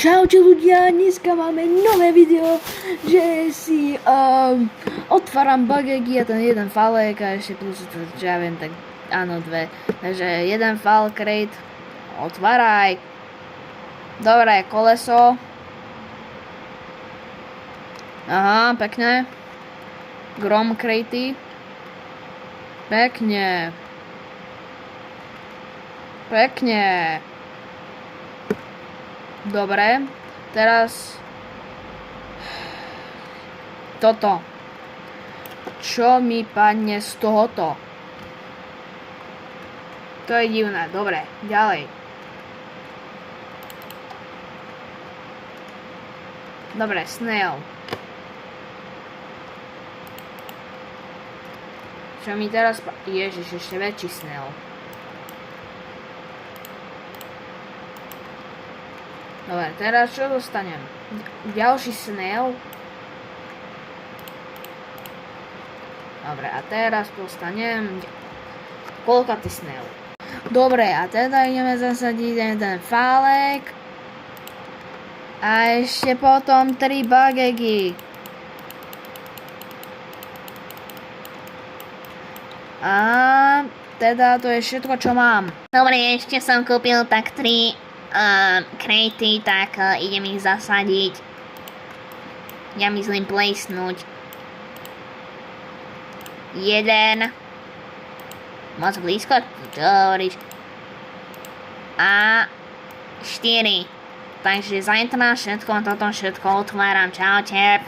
Čaute ľudia, dneska máme nové video, že si otváram bagegy a ten jeden falek a ešte plus, čo ja viem, tak áno, dve. Takže jeden fal crate, otváraj. Dobre, koleso. Aha, pekné. Grom cratey. Pekne. Pekne. Dobre, teraz toto. Čo mi padne z tohoto? To je divné. Dobre, ďalej. Dobre, snail. Čo mi teraz Ježiš, ešte väčší snail. Dobre, teraz čo dostanem? Ďalší snail. Dobre, a teraz dostanem koľkatý snail. Dobre, a teda ideme zasadiť jeden falek. A ešte potom 3 bagegy. A teda to je všetko, čo mám. Dobre, ešte som kúpil tak 3 cratey, tak idem ich zasadiť. Ja myslím placenúť. 1. Moc blízko, čo hovoríš? A 4. Takže zajtra všetko, toto všetko otváram. Čaute.